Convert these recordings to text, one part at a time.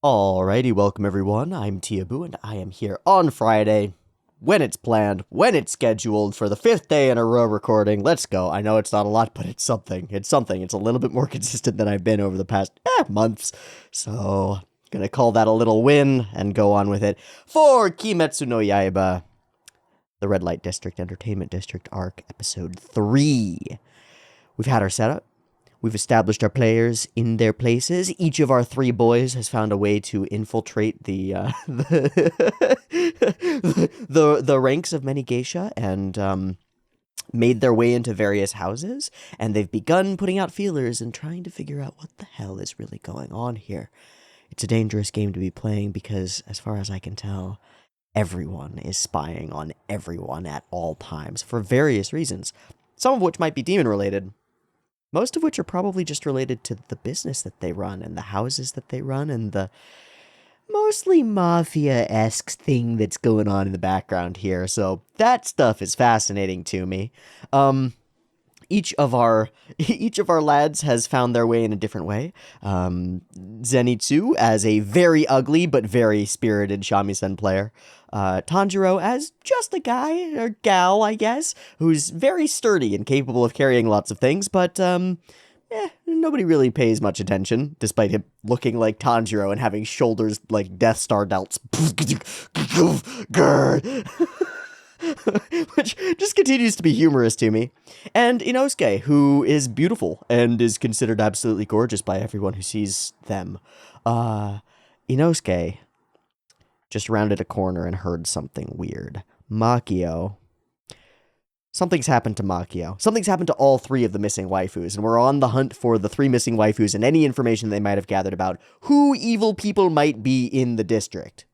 Alrighty, welcome everyone. I'm Teeaboo, and I am here on Friday, when it's planned, when it's scheduled, for the fifth day in a row recording. Let's go. I know it's not a lot, but it's something. It's something. It's a little bit more consistent than I've been over the past months. So, gonna call that a little win and go on with it for Kimetsu no Yaiba, the Red Light District Entertainment District Arc, Episode 3. We've had our setup. We've established our players in their places. Each of our three boys has found a way to infiltrate the ranks of many geisha and made their way into various houses. And they've begun putting out feelers and trying to figure out what the hell is really going on here. It's a dangerous game to be playing because, as far as I can tell, everyone is spying on everyone at all times for various reasons, some of which might be demon-related. Most of which are probably just related to the business that they run and the houses that they run and the mostly mafia-esque thing that's going on in the background here. So that stuff is fascinating to me. Each of our lads has found their way in a different way. Zenitsu as a very ugly but very spirited shamisen player. Tanjiro as just a guy, or gal, I guess, who's very sturdy and capable of carrying lots of things, but, nobody really pays much attention, despite him looking like Tanjiro and having shoulders like Death Star delts. Which just continues to be humorous to me. And Inosuke, who is beautiful and is considered absolutely gorgeous by everyone who sees them. Inosuke just rounded a corner and heard something weird. Makio. Something's happened to Makio. Something's happened to all three of the missing waifus, and we're on the hunt for the three missing waifus and any information they might have gathered about who evil people might be in the district.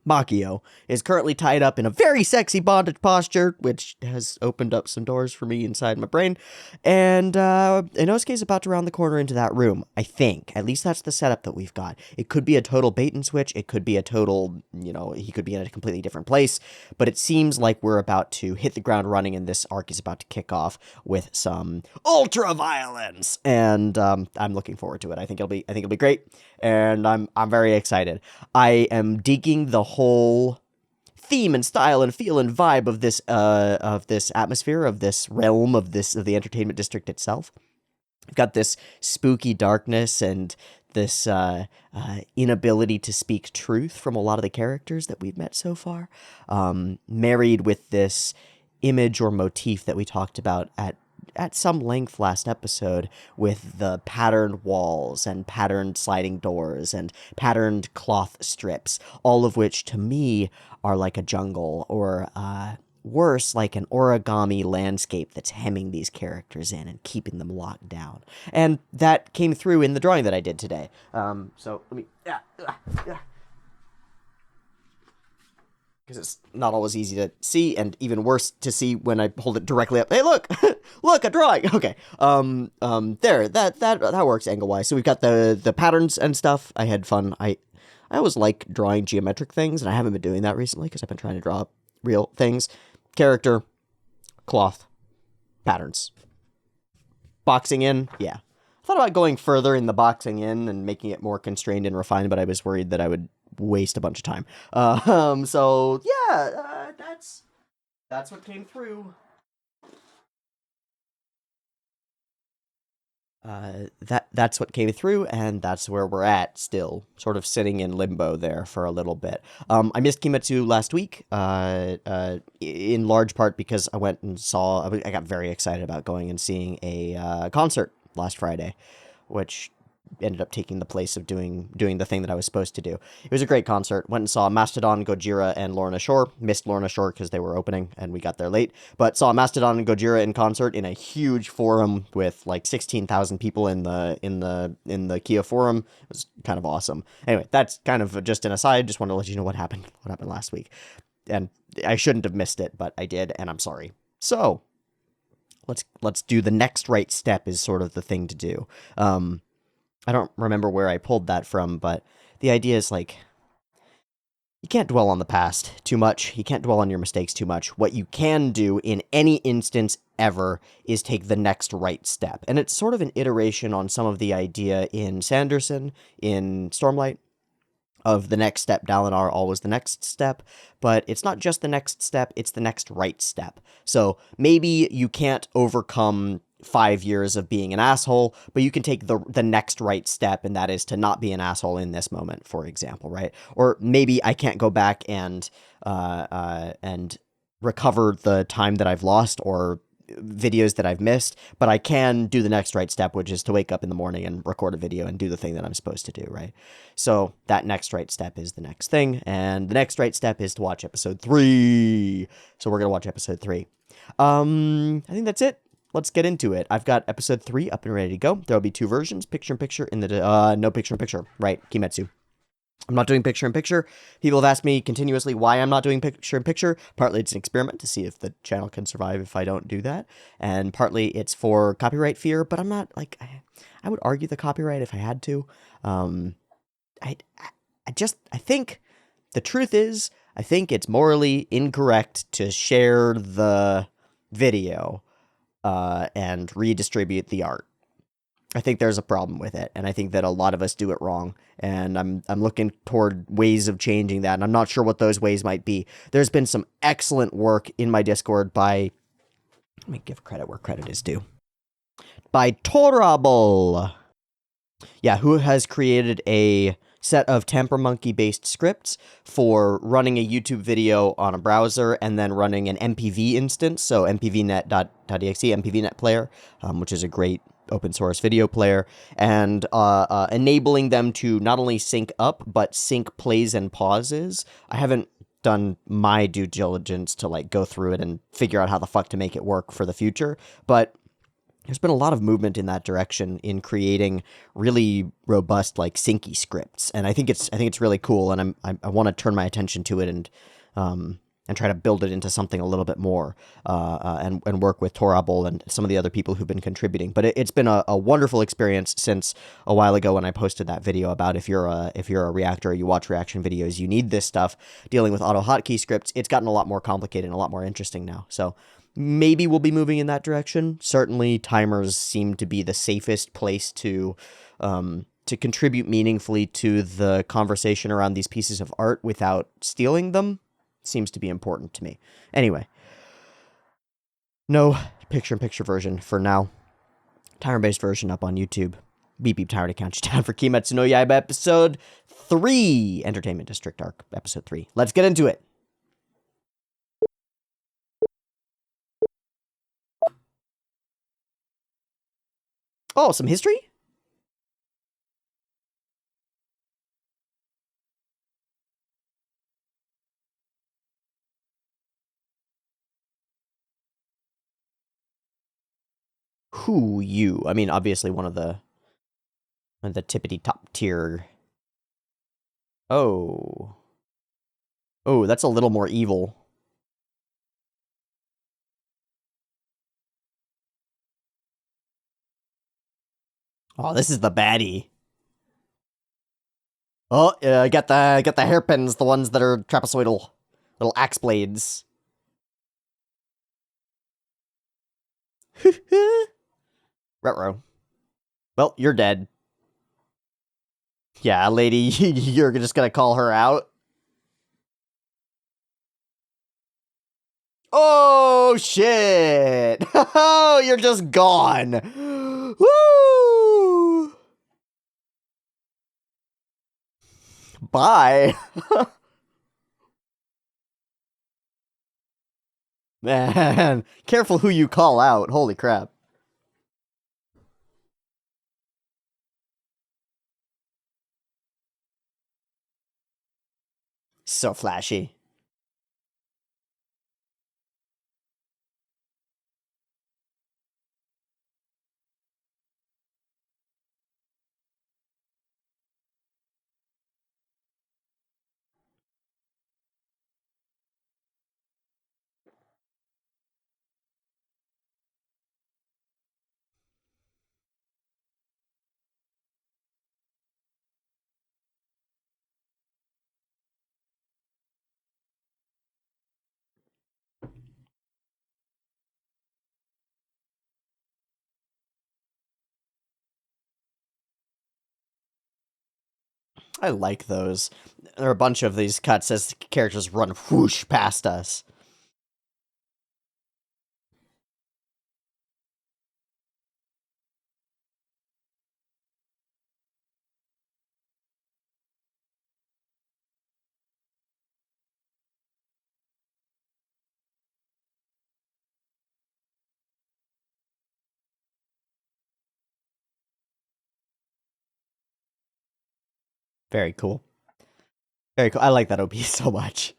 Makio is currently tied up in a very sexy bondage posture, which has opened up some doors for me inside my brain, and Inosuke is about to round the corner into that room, I think. At least that's the setup that we've got. It could be a total bait and switch, it could be a total, he could be in a completely different place, but it seems like we're about to hit the ground running, and this arc is about to kick off with some ultra-violence, and I'm looking forward to it. I think it'll be great, and I'm very excited. I am digging the whole theme and style and feel and vibe of this atmosphere, of this realm, of the entertainment district itself. I've got this spooky darkness and this inability to speak truth from a lot of the characters that we've met so far, married with this image or motif that we talked about at some length last episode, with the patterned walls and patterned sliding doors and patterned cloth strips, all of which to me are like a jungle, or worse, like an origami landscape that's hemming these characters in and keeping them locked down. And that came through in the drawing that I did today. So let me... because it's not always easy to see, and even worse to see when I hold it directly up. Hey, look! Look, a drawing! Okay. There, that works angle-wise. So we've got the patterns and stuff. I had fun. I always like drawing geometric things, and I haven't been doing that recently, because I've been trying to draw real things. Character, cloth, patterns. Boxing in, yeah. I thought about going further in the boxing in and making it more constrained and refined, but I was worried that I would waste a bunch of time. So yeah, that's what came through. That's what came through, and that's where we're at still, sort of sitting in limbo there for a little bit. I missed Kimetsu last week, in large part because I went and I got very excited about going and seeing a concert last Friday, which ended up taking the place of doing the thing that I was supposed to do. It was a great concert. Went and saw Mastodon, Gojira, and Lorna Shore. Missed Lorna Shore because they were opening and we got there late, but saw Mastodon and Gojira in concert in a huge forum with like 16,000 people in the Kia forum. It was kind of awesome. Anyway, that's kind of just an aside. Just wanted to let you know what happened last week. And I shouldn't have missed it, but I did, and I'm sorry. So let's do the next right step is sort of the thing to do. I don't remember where I pulled that from, but the idea is, like, you can't dwell on the past too much. You can't dwell on your mistakes too much. What you can do in any instance ever is take the next right step. And it's sort of an iteration on some of the idea in Sanderson, in Stormlight, of the next step. Dalinar always the next step, but it's not just the next step, it's the next right step. So maybe you can't overcome 5 years of being an asshole, but you can take the next right step, and that is to not be an asshole in this moment, for example, right? Or maybe I can't go back and recover the time that I've lost or videos that I've missed, but I can do the next right step, which is to wake up in the morning and record a video and do the thing that I'm supposed to do, right? So that next right step is the next thing, and the next right step is to watch episode 3. So we're gonna watch episode 3. I think that's it. Let's get into it. I've got episode 3 up and ready to go. There'll be 2 versions, picture-in-picture in the no picture-in-picture, right? Kimetsu. I'm not doing picture-in-picture. People have asked me continuously why I'm not doing picture-in-picture. Partly it's an experiment to see if the channel can survive if I don't do that. And partly it's for copyright fear, but I'm not, like, I would argue the copyright if I had to. I think the truth is, I think it's morally incorrect to share the video and redistribute the art. I think there's a problem with it, and I think that a lot of us do it wrong, and I'm looking toward ways of changing that, and I'm not sure what those ways might be. There's been some excellent work in my Discord by, let me give credit where credit is due, by Teeaboo. Yeah, who has created a set of Temper Monkey-based scripts for running a YouTube video on a browser and then running an MPV instance, so mpvnet.exe, MPVnet player, which is a great open source video player, and enabling them to not only sync up, but sync plays and pauses. I haven't done my due diligence to, like, go through it and figure out how the fuck to make it work for the future, but there's been a lot of movement in that direction in creating really robust, like, syncy scripts, and I think it's really cool, and I want to turn my attention to it and try to build it into something a little bit more, and work with Teeaboo and some of the other people who've been contributing. But it's been a wonderful experience since a while ago when I posted that video about if you're a reactor or you watch reaction videos, you need this stuff. Dealing with auto hotkey scripts, it's gotten a lot more complicated and a lot more interesting now. So maybe we'll be moving in that direction. Certainly, timers seem to be the safest place to contribute meaningfully to the conversation around these pieces of art without stealing them. Seems to be important to me. Anyway, no picture-in-picture version for now. Timer-based version up on YouTube. Beep beep timer to count you down for Kimetsu no Yaiba episode 3. Entertainment District Arc episode 3. Let's get into it. Oh, some history? Who you? I mean, obviously one of the tippity top tier. Oh. Oh, that's a little more evil. Oh, this is the baddie. Oh, get the hairpins, the ones that are trapezoidal, little axe blades. Retro. Well, you're dead. Yeah, lady, you're just gonna call her out? Oh, shit! Oh, you're just gone! Woo! Bye! Man, careful who you call out, holy crap. So flashy. I like those. There are a bunch of these cuts as characters run whoosh past us. Very cool. Very cool. I like that OP so much.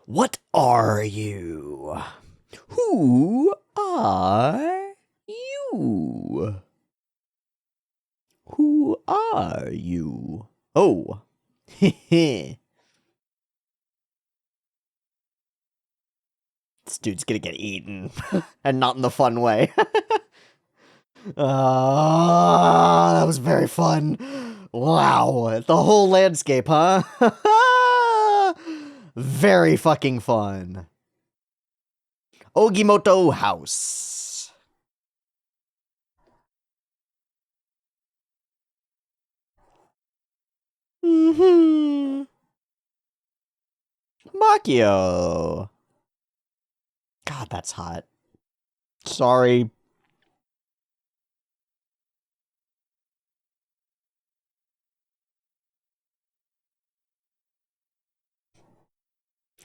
What are you? Who are you? Who are you? Oh. This dude's gonna get eaten. And not in the fun way. That was very fun. Wow. The whole landscape, huh? Very fucking fun. Ogimoto House. Mm-hmm. Makio. God, that's hot. Sorry.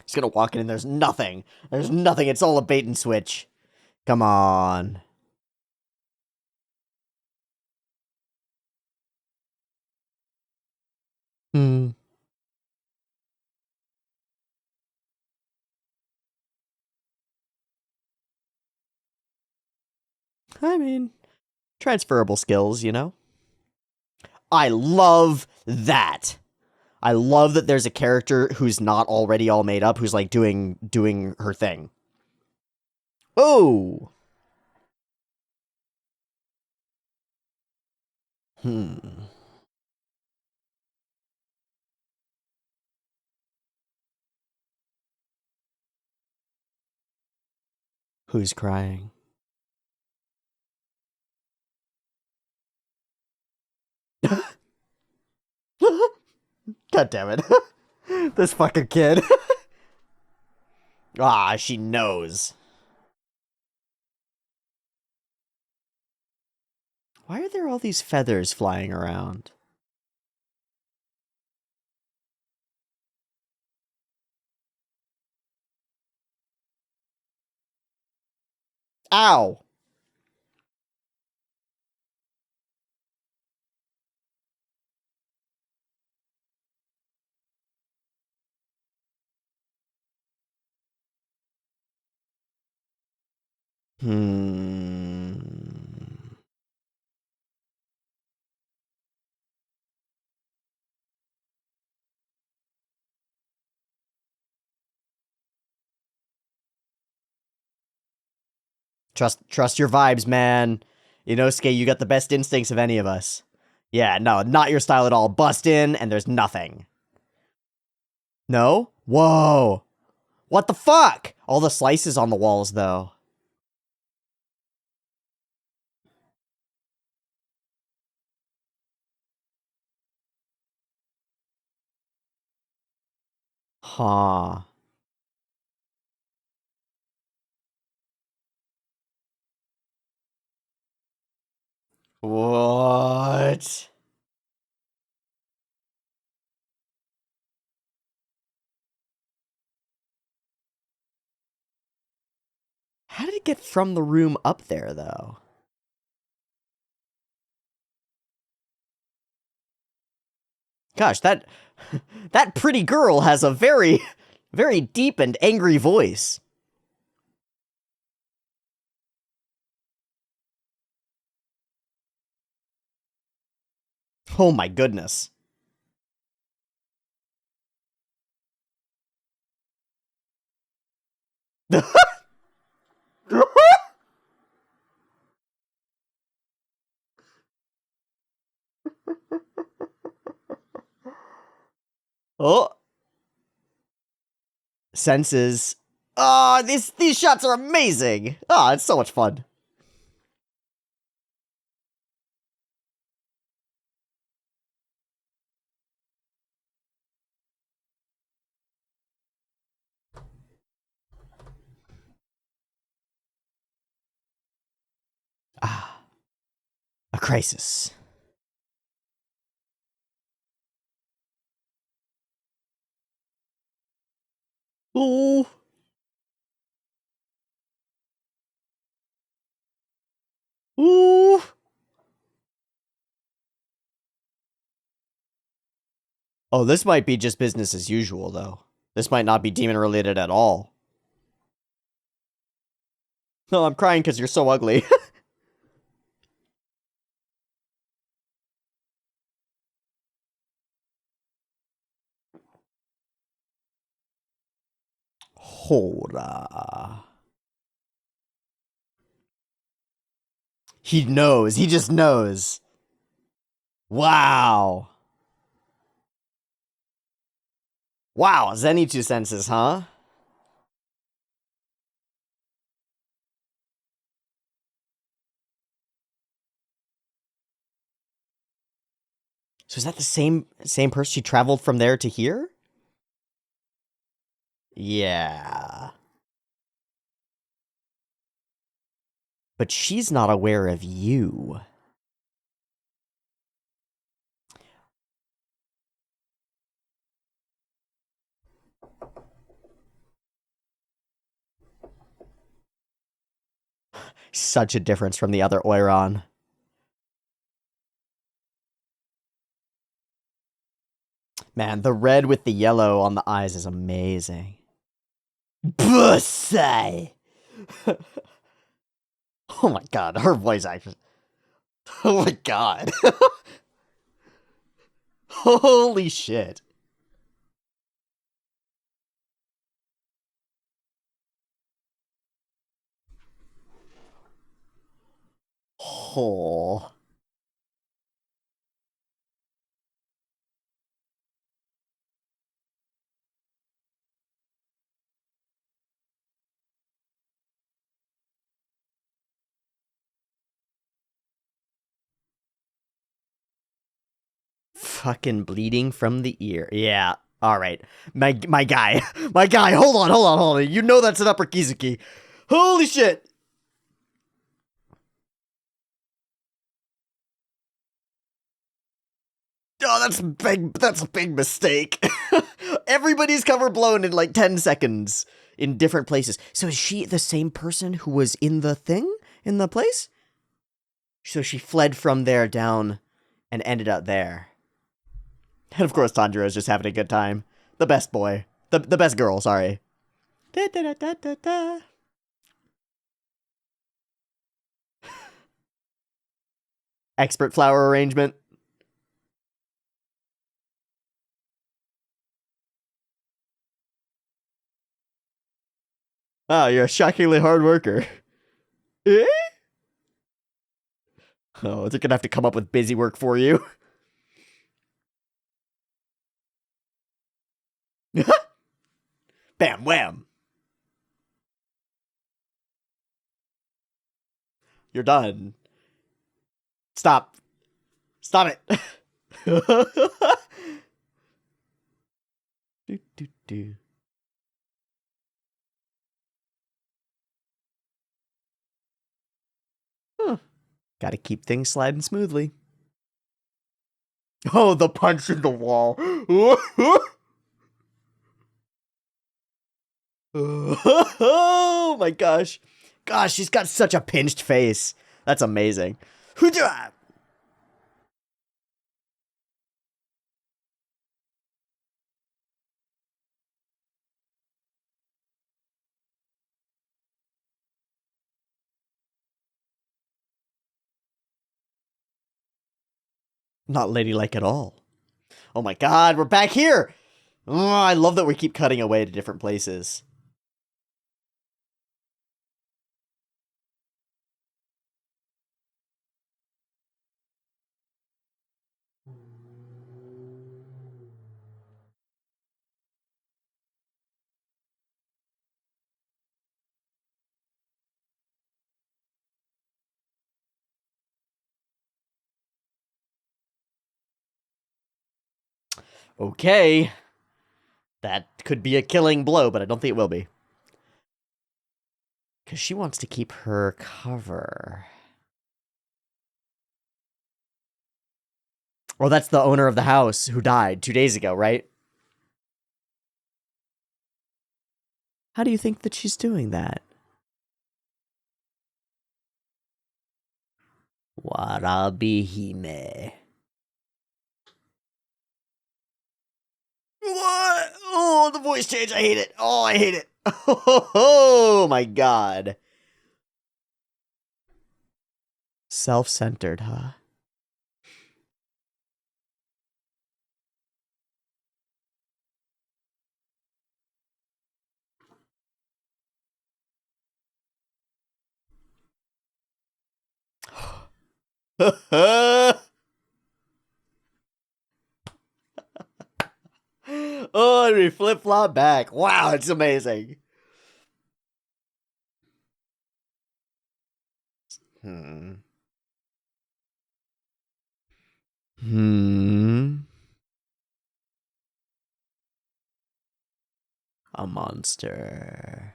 He's gonna walk in and there's nothing. There's nothing. It's all a bait and switch. Come on. Hmm. I mean, transferable skills, you know? I love that. I love that there's a character who's not already all made up, who's like doing her thing. Oh. Hmm. Who's crying? God damn it. This fucking kid. Ah, she knows. Why are there all these feathers flying around? Ow! Hmm. Trust your vibes, man. Inosuke, you got the best instincts of any of us. Yeah, no, not your style at all. Bust in, and there's nothing. No? Whoa. What the fuck? All the slices on the walls, though. Huh. What? How did it get from the room up there, though? Gosh, that pretty girl has a very, very deep and angry voice. Oh my goodness. Oh, senses. Oh, these shots are amazing. Oh, it's so much fun. A crisis. Oh. Ooh. Oh, this might be just business as usual, though. This might not be demon related at all. No, I'm crying because you're so ugly. Hora. He knows. He just knows. Wow. Wow, Zenitsu senses, huh? So is that the same person? She traveled from there to here? Yeah. But she's not aware of you. Such a difference from the other Oiron. Man, the red with the yellow on the eyes is amazing. Bussai! Oh my god, her voice actress. Oh my god. Holy shit. Oh. Fucking bleeding from the ear. Yeah. All right. My guy. My guy. Hold on. You know that's an upper Kizuki. Holy shit. Oh, that's a big mistake. Everybody's cover blown in like 10 seconds in different places. So is she the same person who was in the thing? In the place? So she fled from there down and ended up there. And of course Tanjiro is just having a good time. The best boy. The best girl, sorry. Da, da, da, da, da, da. Expert flower arrangement. Oh, you're a shockingly hard worker. Eh? Oh, they're gonna have to come up with busy work for you. Bam, wham. You're done. Stop. Stop it. do, do, do. Huh. Gotta keep things sliding smoothly. Oh, the punch in the wall. Oh my gosh. Gosh, she's got such a pinched face. That's amazing. Not ladylike at all. Oh my god, we're back here! Oh, I love that we keep cutting away to different places. Okay. That could be a killing blow, but I don't think it will be. Because she wants to keep her cover. Oh, that's the owner of the house who died 2 days ago, right? How do you think that she's doing that? Warabi-hime. What? Oh, the voice change. I hate it. Oh, I hate it. Oh, my God. Self-centered, huh? Oh, and we flip-flop back. Wow, it's amazing. Hmm. Hmm. A monster.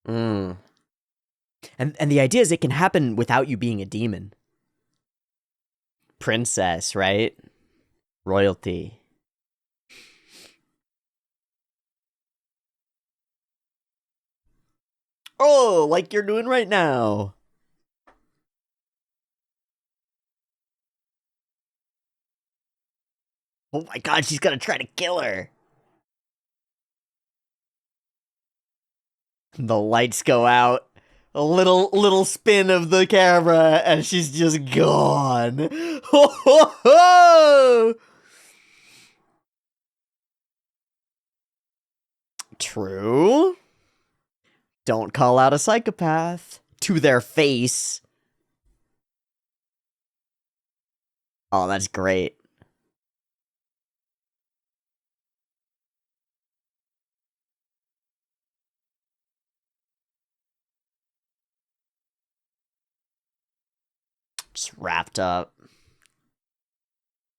Mm. And the idea is it can happen without you being a demon. Princess, right? Royalty. Oh, like you're doing right now. Oh my God, she's gonna try to kill her. The lights go out. A little spin of the camera, and she's just gone. Ho ho ho! True. Don't call out a psychopath to their face. Oh, that's great. Just wrapped up.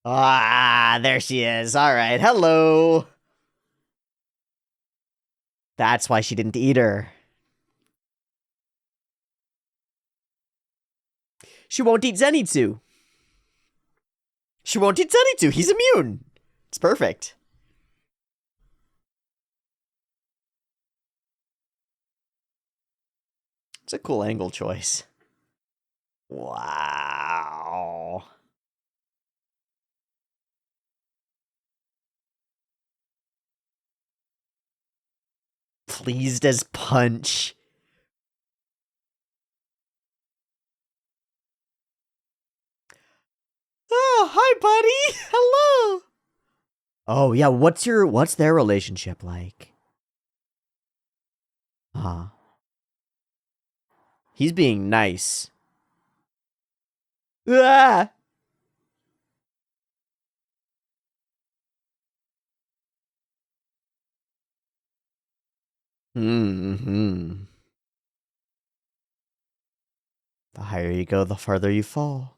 Ah, there she is. All right, hello. That's why she didn't eat her. She won't eat Zenitsu. She won't eat Zenitsu. He's immune. It's perfect. It's a cool angle choice. Wow. Pleased as punch. Oh, hi, buddy. Hello. Oh, yeah, what's their relationship like? Huh. He's being nice. Ah! Mm-hmm. The higher you go, the farther you fall.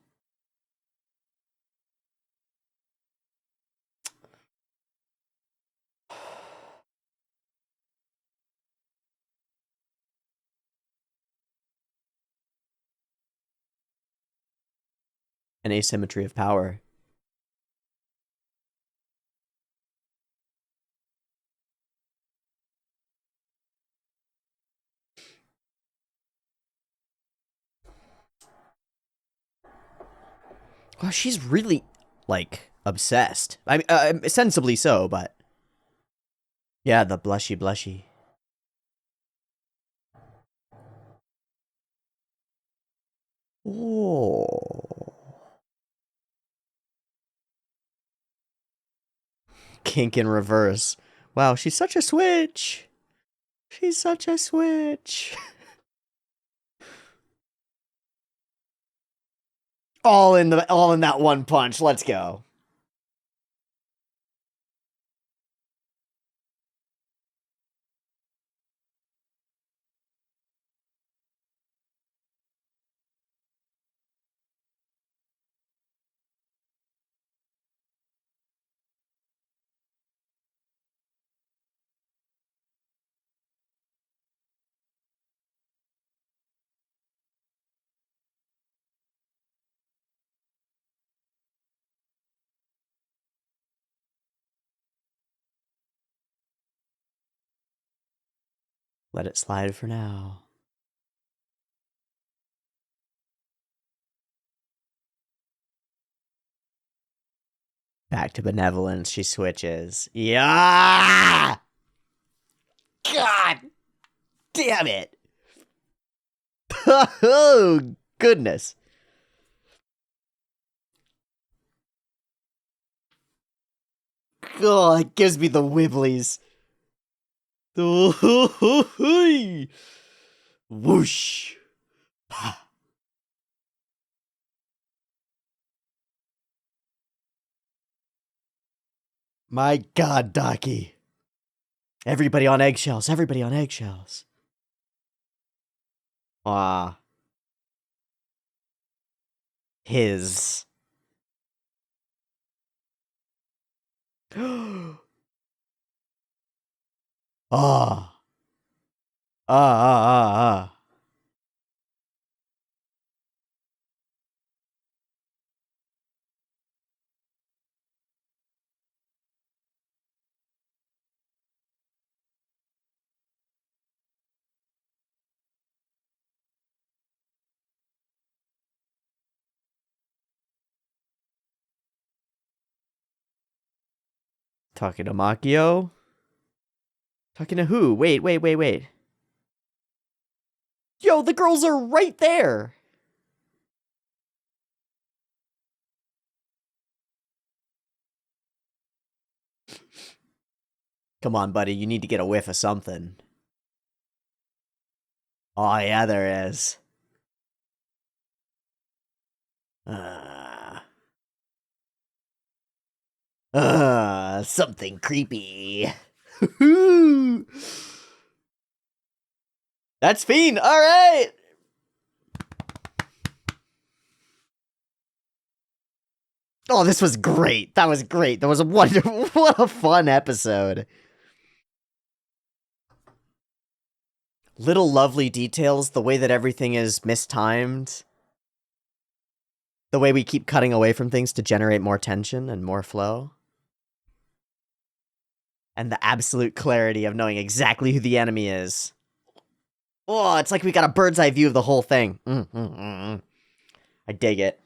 An asymmetry of power. Well, she's really, like, obsessed. I mean, sensibly so, but... Yeah, the blushy blushy. Oh. Kink in reverse. Wow, she's such a switch. She's such a switch. All in that one punch. Let's go. Let it slide for now. Back to benevolence, she switches. Yeah! God damn it! Oh, goodness. Oh, it gives me the wibblies. Whoosh. My God, Daki. Everybody on eggshells. Everybody on eggshells. Ah. His. Ah. Ah, ah, ah. Talking to Makio? Talking to who? Wait. Yo, the girls are right there. Come on, buddy. You need to get a whiff of something. Oh, yeah, there is. Something creepy. That's Fiend. All right. Oh, this was great. That was great. That was a wonderful, what a fun episode. Little lovely details, the way that everything is mistimed. The way we keep cutting away from things to generate more tension and more flow. And the absolute clarity of knowing exactly who the enemy is. Oh, it's like we got a bird's eye view of the whole thing. I dig it.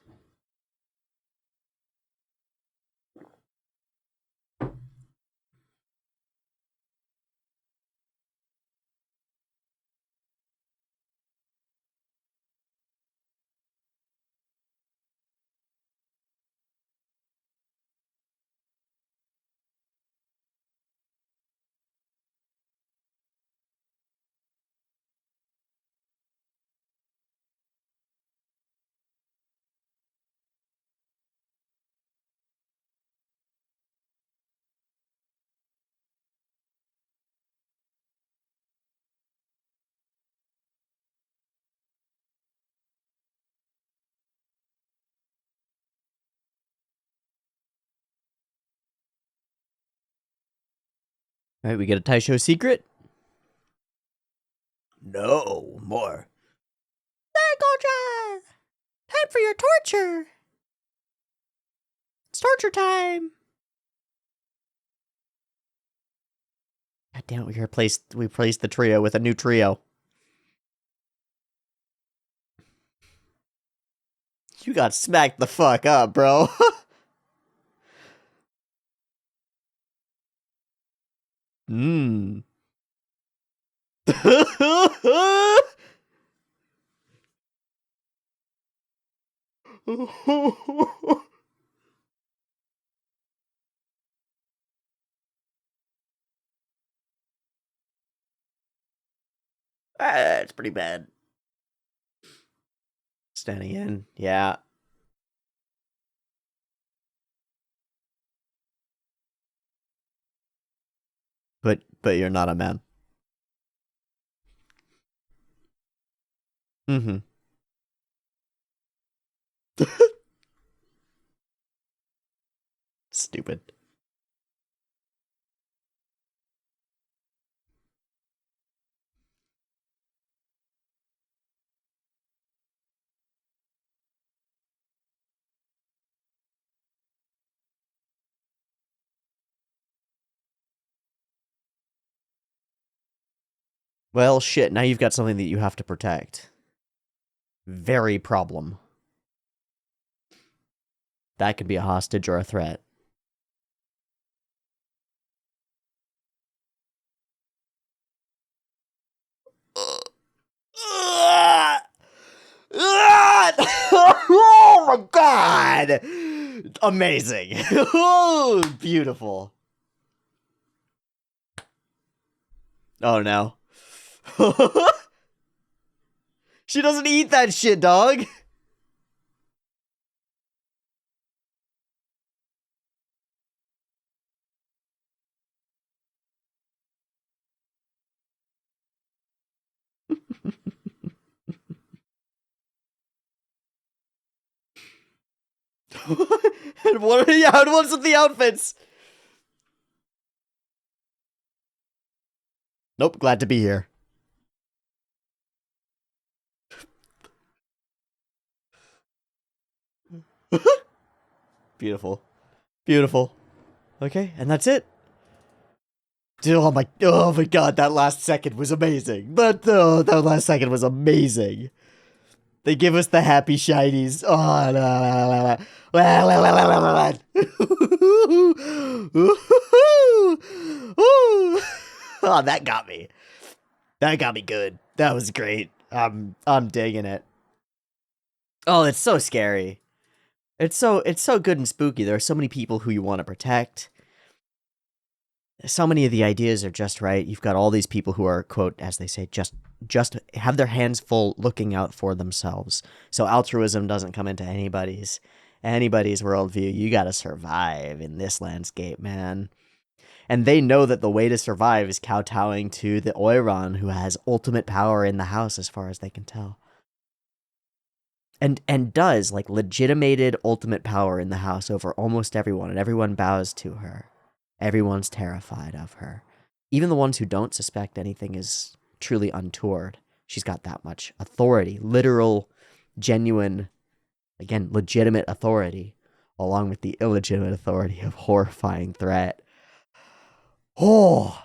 All right, we get a Taisho secret? No, more. Go, time for your torture. It's torture time. God damn it, we replaced the trio with a new trio. You got smacked the fuck up, bro. Mmm. It's pretty bad. Standing in, yeah. But you're not a man. Mm-hmm. Stupid. Well, shit, now you've got something that you have to protect. Very problem. That could be a hostage or a threat. Oh my god! Amazing. Oh, beautiful. Oh no. She doesn't eat that shit, dog. And what's with the outfits? Nope, glad to be here. Beautiful. Beautiful. Okay, and that's it. Oh my god, that last second was amazing. That last second was amazing. They give us the happy shinies. Oh, oh, that got me. That got me good. That was great. I'm digging it. Oh, it's so scary. It's so good and spooky. There are so many people who you want to protect. So many of the ideas are just right. You've got all these people who are, quote, as they say, just have their hands full looking out for themselves. So altruism doesn't come into anybody's worldview. You got to survive in this landscape, man. And they know that the way to survive is kowtowing to the Oiran, who has ultimate power in the house as far as they can tell. And does, like, legitimated ultimate power in the house over almost everyone, and everyone bows to her. Everyone's terrified of her. Even the ones who don't suspect anything is truly untoward. She's got that much authority, literal, genuine, again, legitimate authority, along with the illegitimate authority of horrifying threat. Oh,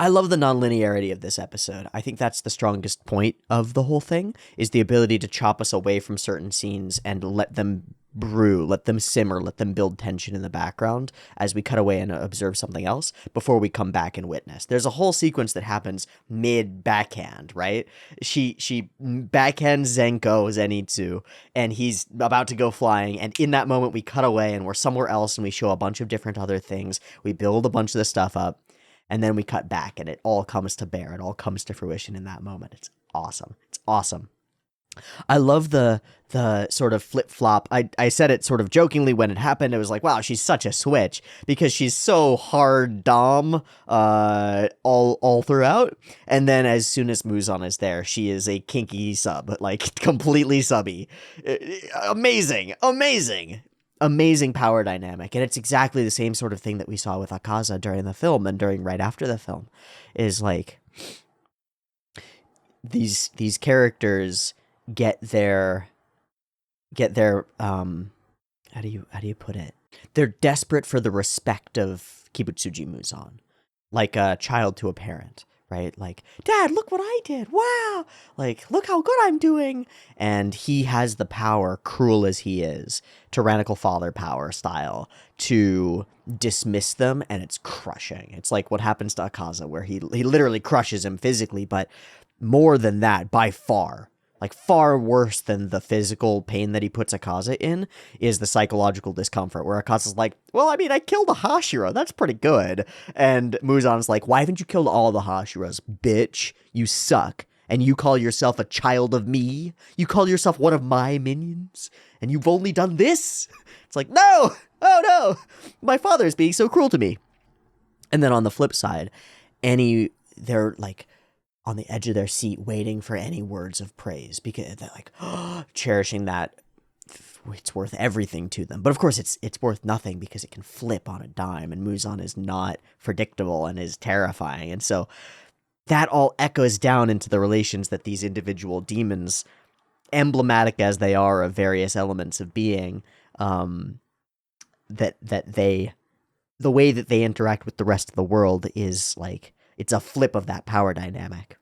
I love the nonlinearity of this episode. I think that's the strongest point of the whole thing, is the ability to chop us away from certain scenes and let them brew, let them simmer, let them build tension in the background as we cut away and observe something else before we come back and witness. There's a whole sequence that happens mid-backhand, right? She backhands Zenitsu, and he's about to go flying, and in that moment we cut away and we're somewhere else and we show a bunch of different other things. We build a bunch of this stuff up. And then we cut back and it all comes to bear. It all comes to fruition in that moment. It's awesome. It's awesome. I love the sort of flip-flop. I said it sort of jokingly when it happened. It was like, wow, she's such a switch because she's so hard dom all throughout. And then as soon as Muzan is there, she is a kinky sub, like completely subby. Amazing. Amazing power dynamic, and it's exactly the same sort of thing that we saw with Akaza during the film and during right after the film, is like these characters get their how do you put it? They're desperate for the respect of Kibutsuji Muzan, like a child to a parent. Right? Like, Dad, look what I did. Wow. Like, look how good I'm doing. And he has the power, cruel as he is, tyrannical father power style, to dismiss them, and it's crushing. It's like what happens to Akaza, where he literally crushes him physically, but more than that, by far, like far worse than the physical pain that he puts Akaza in, is the psychological discomfort, where Akaza's like, well, I mean, I killed a Hashira, that's pretty good. And Muzan's like, why haven't you killed all the Hashiras? Bitch, you suck. And you call yourself a child of me? You call yourself one of my minions? And you've only done this? It's like, no! Oh no! My father is being so cruel to me. And then on the flip side, they're like on the edge of their seat waiting for any words of praise because they're like, oh, cherishing that it's worth everything to them. But of course it's worth nothing because it can flip on a dime, and Muzan is not predictable and is terrifying. And so that all echoes down into the relations that these individual demons, emblematic as they are of various elements of being, the way that they interact with the rest of the world is like It's a flip of that power dynamic.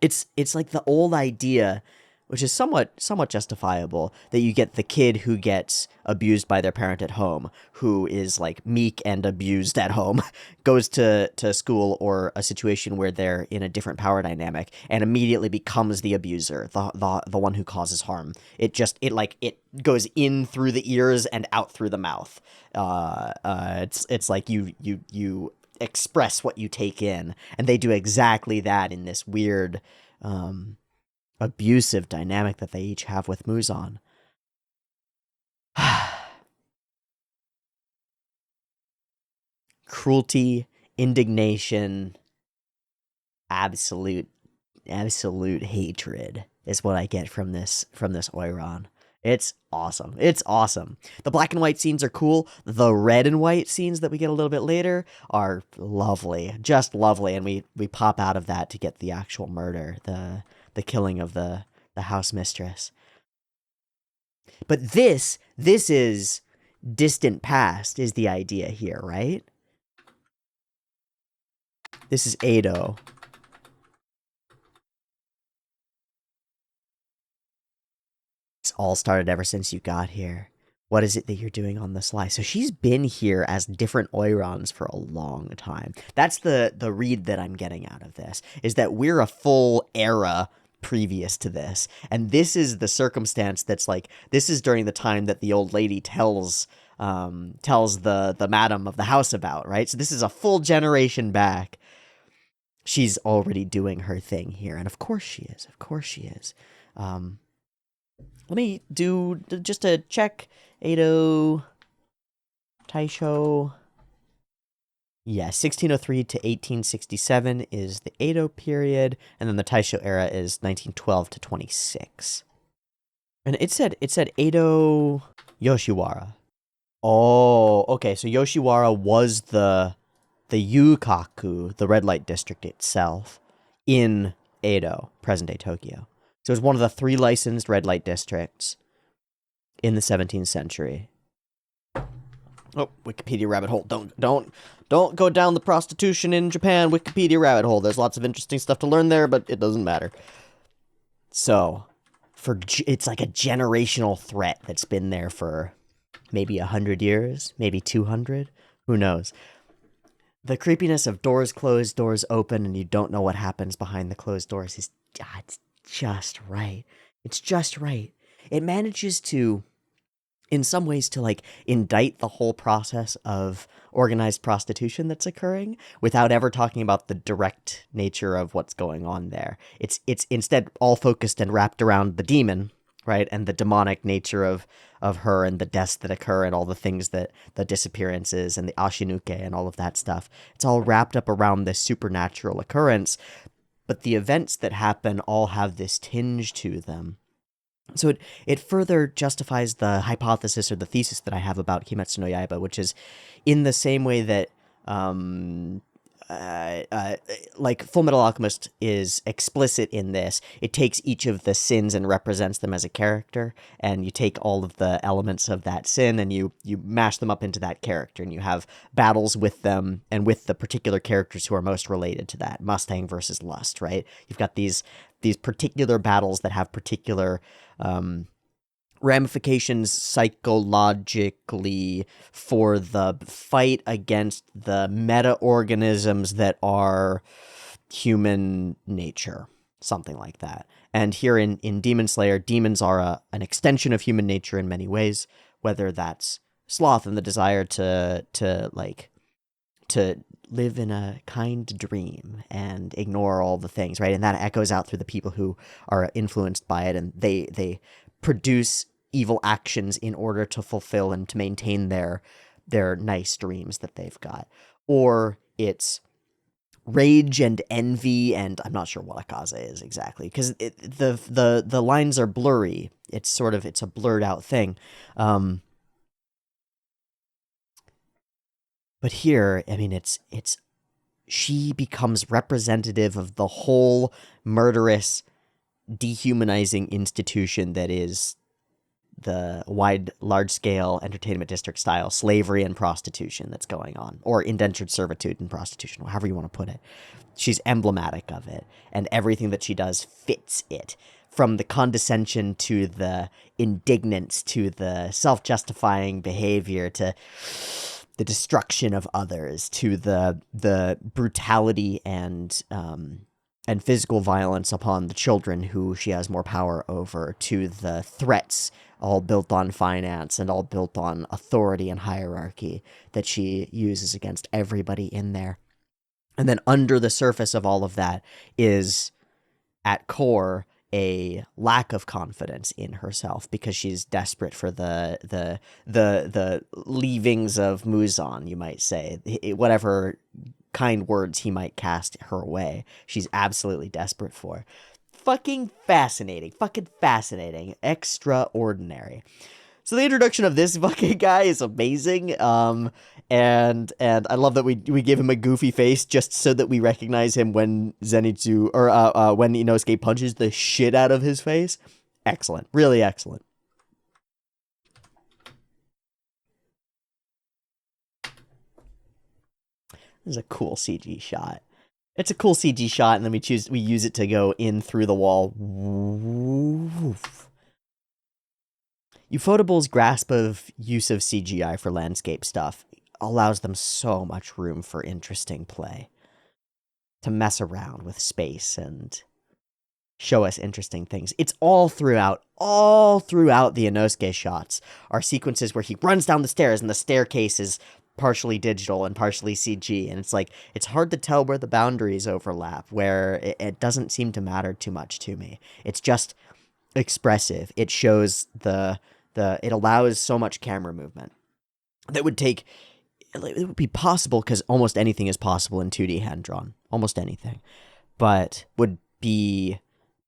It's like the old idea, which is somewhat justifiable, that you get the kid who gets abused by their parent at home, who is like meek and abused at home, goes to school or a situation where they're in a different power dynamic and immediately becomes the abuser, the one who causes harm. It goes in through the ears and out through the mouth. It's like you express what you take in, and they do exactly that in this weird abusive dynamic that they each have with Muzan. Cruelty, indignation, absolute hatred is what I get from this Oiran. It's awesome. It's awesome. The black and white scenes are cool. The red and white scenes that we get a little bit later are lovely. Just lovely. And we pop out of that to get the actual murder, the killing of the house mistress. But this is distant past is the idea here, right? This is Edo. It's all started ever since you got here. What is it that you're doing on the sly? So she's been here as different Oirons for a long time. That's the read that I'm getting out of this, is that we're a full era previous to this. And this is the circumstance that's like, this is during the time that the old lady tells the madam of the house about, right? So this is a full generation back. She's already doing her thing here. And of course she is. Of course she is. Let me do just a check. Edo, Taisho. Yeah, 1603 to 1867 is the Edo period, and then the Taisho era is 1912 to 26. And it said Edo Yoshiwara. Oh, okay. So Yoshiwara was the yuukaku, the red light district itself, in Edo, present-day Tokyo. So it was one of the 3 licensed red light districts in the 17th century. Oh, Wikipedia rabbit hole. Don't go down the prostitution in Japan Wikipedia rabbit hole. There's lots of interesting stuff to learn there, but it doesn't matter. So, it's like a generational threat that's been there for maybe 100 years, maybe 200. Who knows? The creepiness of doors closed, doors open, and you don't know what happens behind the closed doors is it's just right. It's just right. It manages to, in some ways, to like indict the whole process of organized prostitution that's occurring without ever talking about the direct nature of what's going on there. It's instead all focused and wrapped around the demon, right? And the demonic nature of her and the deaths that occur and all the things that the disappearances and the ashinuke and all of that stuff. It's all wrapped up around this supernatural occurrence. But the events that happen all have this tinge to them. So it further justifies the hypothesis or the thesis that I have about Kimetsu no Yaiba, which is in the same way that like Full Metal Alchemist is explicit in this. It takes each of the sins and represents them as a character, and you take all of the elements of that sin and you mash them up into that character, and you have battles with them and with the particular characters who are most related to that. Mustang versus Lust, right? You've got these particular battles that have particular ramifications psychologically for the fight against the meta-organisms that are human nature, something like that. And here in Demon Slayer, demons are an extension of human nature in many ways, whether that's sloth and the desire to live in a kind dream and ignore all the things, right? And that echoes out through the people who are influenced by it, and they produce evil actions in order to fulfill and to maintain their nice dreams that they've got. Or it's rage and envy, and I'm not sure what akaze is exactly, because the lines are blurry. It's a blurred out thing. But here, I mean, it's she becomes representative of the whole murderous, dehumanizing institution that is large scale entertainment district style slavery and prostitution that's going on, or indentured servitude and prostitution, however you want to put it. She's emblematic of it, and everything that she does fits it. From the condescension to the indignance to the self-justifying behavior to the destruction of others to the brutality and physical violence upon the children who she has more power over, to the threats all built on finance and all built on authority and hierarchy that she uses against everybody in there. And then under the surface of all of that is, at core, a lack of confidence in herself because she's desperate for the leavings of Muzan, you might say. Whatever kind words he might cast her way, she's absolutely desperate for. Fucking fascinating. Extraordinary. So the introduction of this fucking guy is amazing. And I love that we give him a goofy face just so that we recognize him when Zenitsu or when Inosuke punches the shit out of his face. Excellent. Really excellent. This is a cool CG shot. It's a cool CG shot, and then we use it to go in through the wall. Woof. Ufotable's grasp of use of CGI for landscape stuff allows them so much room for interesting play. To mess around with space and show us interesting things. It's all throughout the Inosuke shots are sequences where he runs down the stairs and the staircase is partially digital and partially CG, and it's hard to tell where the boundaries overlap, where it doesn't seem to matter too much to me. It's just expressive. It shows it allows so much camera movement that it would be possible, because almost anything is possible in 2D hand-drawn. Almost anything. But would be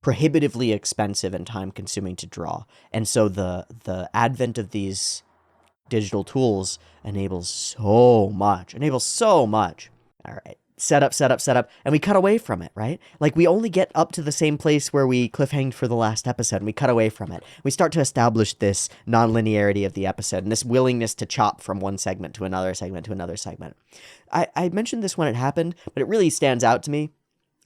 prohibitively expensive and time-consuming to draw. And so the advent of these digital tools enables so much. All right. Set up, and we cut away from it, right? Like, we only get up to the same place where we cliffhanged for the last episode, and we cut away from it. We start to establish this non-linearity of the episode, and this willingness to chop from one segment to another segment to another segment. I mentioned this when it happened, but it really stands out to me.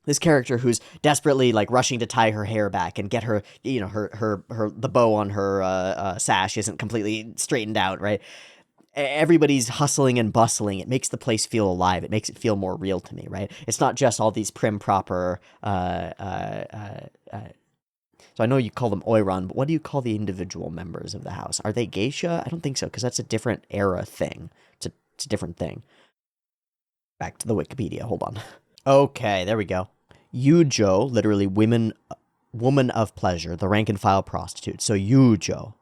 This character who's desperately, rushing to tie her hair back and get her, the bow on her sash isn't completely straightened out, right? Everybody's hustling and bustling. It makes the place feel alive. It makes it feel more real to me, right? It's not just all these prim proper. So I know you call them oiran, but what do you call the individual members of the house? Are they geisha? I don't think so, because that's a different era thing. It's a different thing. Back to the Wikipedia. Hold on. Okay, there we go. Yujo, literally woman of pleasure, the rank and file prostitute. So Yujo,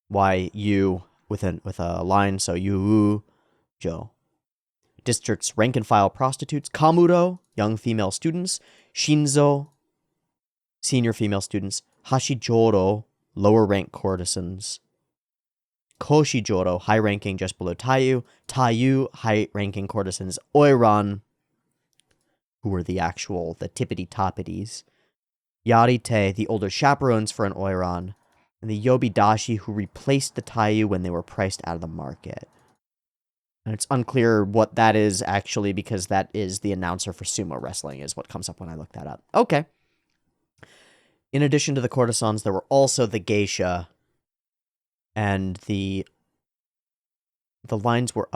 Y-U. With a line, so Yujo. District's rank and file prostitutes. Kamuro, young female students. Shinzo, senior female students. Hashijoro, lower rank courtesans. Koshijoro, high ranking just below Taiyu. Taiyu, high ranking courtesans. Oiran, who were the tippity-toppities. Yarite, the older chaperones for an oiran. And the Yobidashi, who replaced the Taiyu when they were priced out of the market. And it's unclear what that is, actually, because that is the announcer for sumo wrestling, is what comes up when I look that up. Okay. In addition to the courtesans, there were also the geisha, and the lines were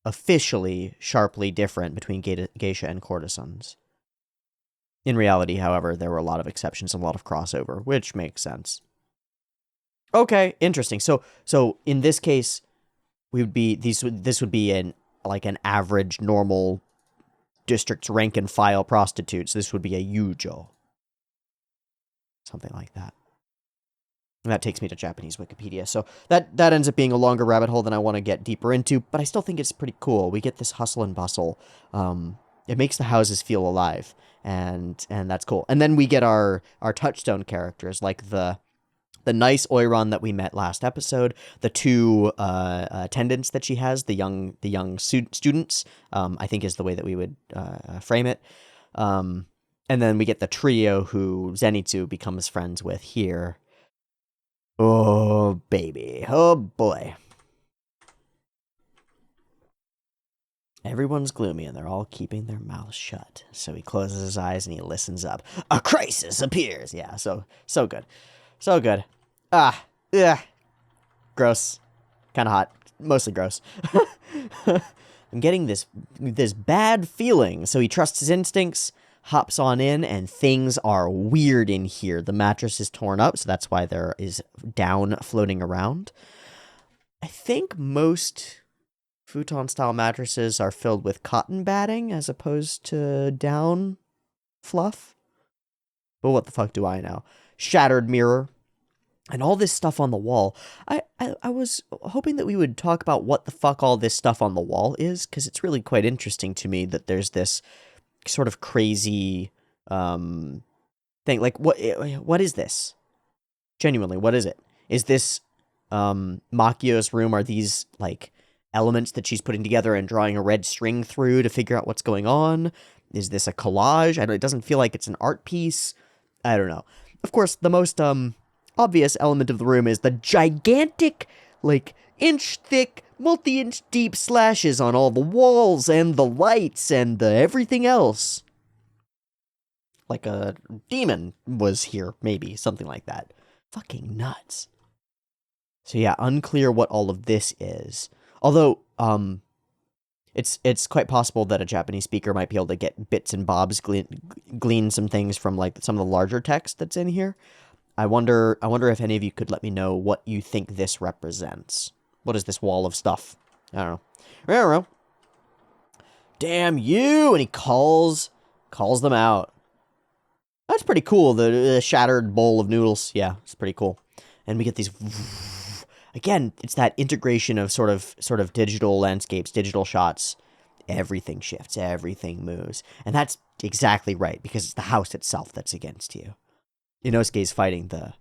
officially, sharply different between geisha and courtesans. In reality, however, there were a lot of exceptions and a lot of crossover, which makes sense. Okay, interesting. So in this case, this would be an average normal district's rank and file prostitute. So this would be a yujo, something like that. And that takes me to Japanese Wikipedia. So that ends up being a longer rabbit hole than I want to get deeper into, but I still think it's pretty cool. We get this hustle and bustle. It makes the houses feel alive, and that's cool. And then we get our touchstone characters, like the nice oiran that we met last episode, the two attendants that she has, the young students, I think is the way that we would frame it. And then we get the trio who Zenitsu becomes friends with here. Oh, baby. Oh, boy. Everyone's gloomy and they're all keeping their mouths shut. So he closes his eyes and he listens up. A crisis appears. Yeah, so good. So good. Ah, yeah. Gross. Kind of hot. Mostly gross. I'm getting this bad feeling. So he trusts his instincts, hops on in, and things are weird in here. The mattress is torn up, so that's why there is down floating around. I think most futon-style mattresses are filled with cotton batting as opposed to down fluff. But what the fuck do I know? Shattered mirror. And all this stuff on the wall. I was hoping that we would talk about what the fuck all this stuff on the wall is, because it's really quite interesting to me that there's this sort of crazy thing. Like, what is this? Genuinely, what is it? Is this Makio's room? Are these, like, elements that she's putting together and drawing a red string through to figure out what's going on? Is this a collage? It doesn't feel like it's an art piece. I don't know. Of course, the most obvious element of the room is the gigantic, like, inch-thick, multi-inch deep slashes on all the walls and the lights and the everything else. Like a demon was here, maybe, something like that. Fucking nuts. So yeah, unclear what all of this is. Although, it's quite possible that a Japanese speaker might be able to get bits and bobs, glean some things from, like, some of the larger text that's in here. I wonder if any of you could let me know what you think this represents. What is this wall of stuff? I don't know. Damn you! And he calls them out. That's pretty cool. The shattered bowl of noodles. Yeah, it's pretty cool. And we get these. Again, it's that integration of sort of digital landscapes, digital shots. Everything shifts, everything moves, and that's exactly right because it's the house itself that's against you. Inosuke's fighting the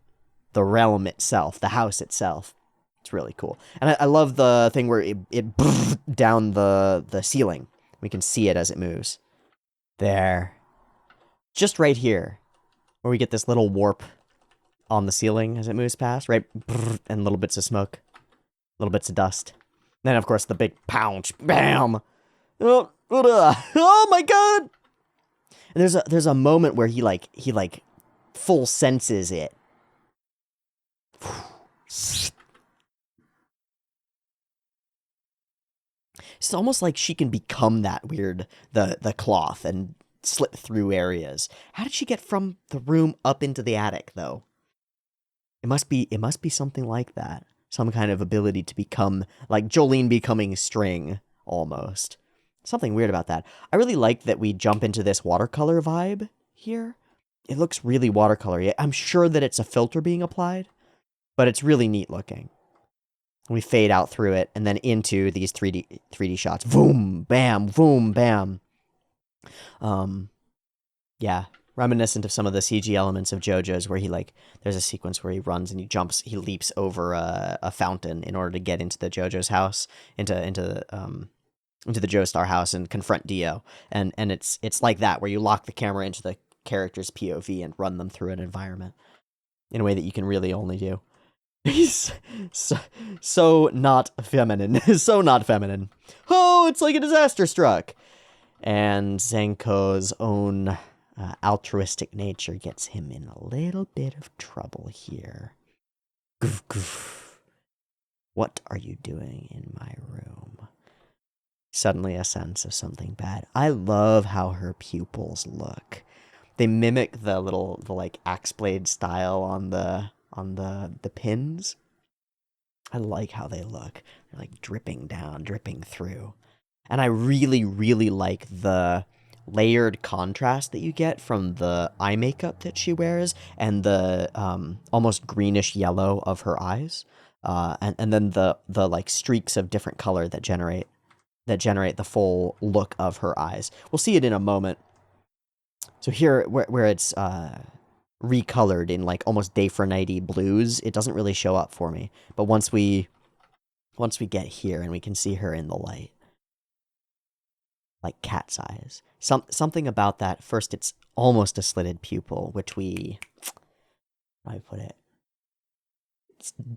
realm itself, the house itself. It's really cool. And I love the thing where it down the ceiling. We can see it as it moves. There. Just right here, where we get this little warp on the ceiling as it moves past, right? And little bits of smoke. Little bits of dust. Then, of course, the big pounce. Bam! Oh my god! And there's a moment where he full senses it. It's almost like she can become that weird, the cloth, and slip through areas. How did she get from the room up into the attic, though? It must be something like that. Some kind of ability to become, like Jolene becoming String, almost. Something weird about that. I really like that we jump into this watercolor vibe here. It looks really watercolory. I'm sure that it's a filter being applied, but it's really neat looking. We fade out through it and then into these 3D shots. Boom, bam, boom, bam. Yeah, reminiscent of some of the CG elements of JoJo's where there's a sequence where he runs and he leaps over a fountain in order to get into the JoJo's house, into the Joestar house and confront Dio. And it's like that, where you lock the camera into the character's POV and run them through an environment in a way that you can really only do. He's so not feminine. So not feminine. Oh, it's like a disaster struck. And Zenko's own altruistic nature gets him in a little bit of trouble here. Goof, goof. What are you doing in my room? Suddenly a sense of something bad. I love how her pupils look. They mimic the axe blade style on the pins. I like how they look. They're like dripping down, dripping through. And I really, really like the layered contrast that you get from the eye makeup that she wears and the almost greenish yellow of her eyes. And then the like streaks of different color that generate the full look of her eyes. We'll see it in a moment. So here, where it's recolored in like almost day for nighty blues, it doesn't really show up for me. But once we get here and we can see her in the light, like cat's eyes, something about that. First, it's almost a slitted pupil, which how do I put it?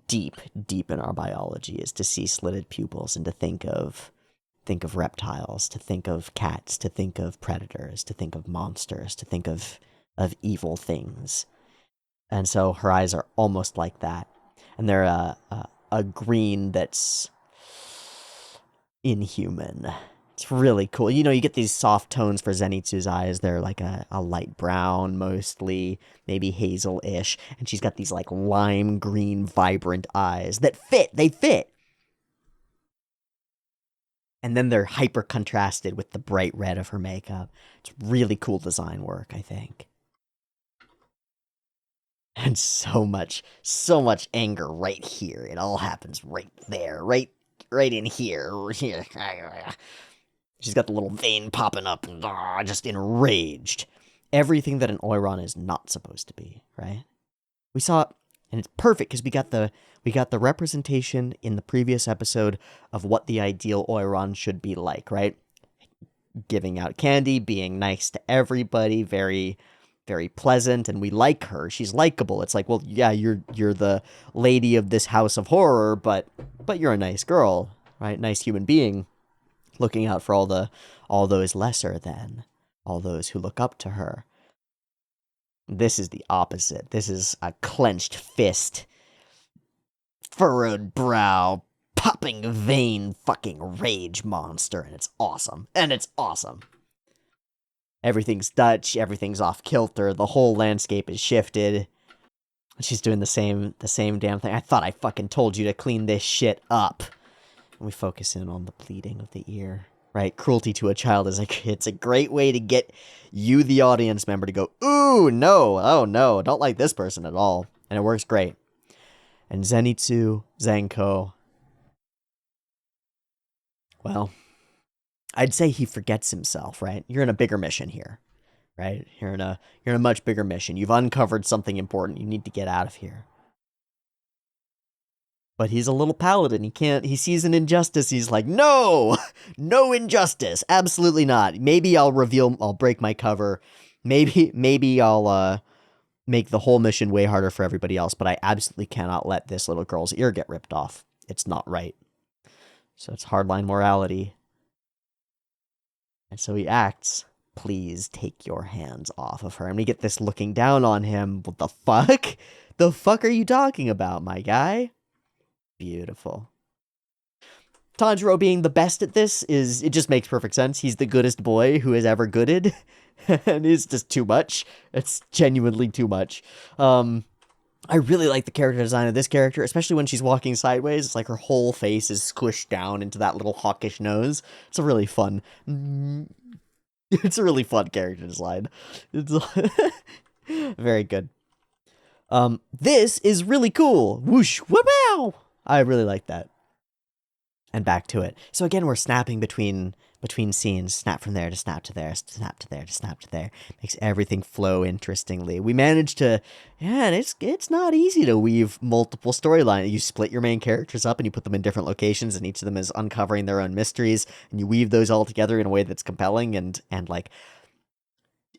deep, deep in our biology is to see slitted pupils and to think of reptiles, to think of cats, to think of predators, to think of monsters, to think of evil things. And so her eyes are almost like that. And they're a green that's inhuman. It's really cool. You know, you get these soft tones for Zenitsu's eyes. They're like a light brown, mostly, maybe hazel-ish. And she's got these like lime green, vibrant eyes that fit. They fit. And then they're hyper contrasted with the bright red of her makeup. It's really cool design work, I think. And so much anger right here. It all happens right there, right in here. She's got the little vein popping up and just enraged. Everything that an Oiron is not supposed to be, right? We saw it, and it's perfect because we got the representation in the previous episode of what the ideal Oiron should be like, right? Giving out candy, being nice to everybody, very, very pleasant, and we like her. She's likable. It's like, well, yeah, you're the lady of this house of horror, but you're a nice girl, right? Nice human being, looking out for all those lesser than, all those who look up to her. This is the opposite. This is a clenched fist, furrowed brow, popping vein fucking rage monster, and it's awesome. Everything's Dutch, everything's off kilter, the whole landscape is shifted. She's doing the same damn thing. I thought I fucking told you to clean this shit up. And we focus in on the bleeding of the ear. Right? Cruelty to a child it's a great way to get you, the audience member, to go, ooh, no, oh no, don't like this person at all. And it works great. And Zenitsu, Zenko, well, I'd say he forgets himself, right? You're in a bigger mission here, right? You're in a much bigger mission. You've uncovered something important. You need to get out of here. But he's a little paladin. He sees an injustice. He's like, no injustice. Absolutely not. Maybe I'll break my cover. Maybe I'll make the whole mission way harder for everybody else, but I absolutely cannot let this little girl's ear get ripped off. It's not right. So it's hardline morality. And so he acts, please take your hands off of her. And we get this looking down on him. What the fuck? The fuck are you talking about, my guy? Beautiful. Tanjiro being the best at this it just makes perfect sense. He's the goodest boy who has ever gooded. And it's just too much. It's genuinely too much. I really like the character design of this character, especially when she's walking sideways. It's like her whole face is squished down into that little hawkish nose. It's a really fun character design. It's very good. This is really cool. Whoosh, whoop-ow! I really like that. And back to it. So again, we're snapping between scenes. Snap from there to snap to there, snap to there to snap to there. Makes everything flow interestingly. We managed to, and it's not easy to weave multiple storylines. You split your main characters up and you put them in different locations, and each of them is uncovering their own mysteries, and you weave those all together in a way that's compelling and like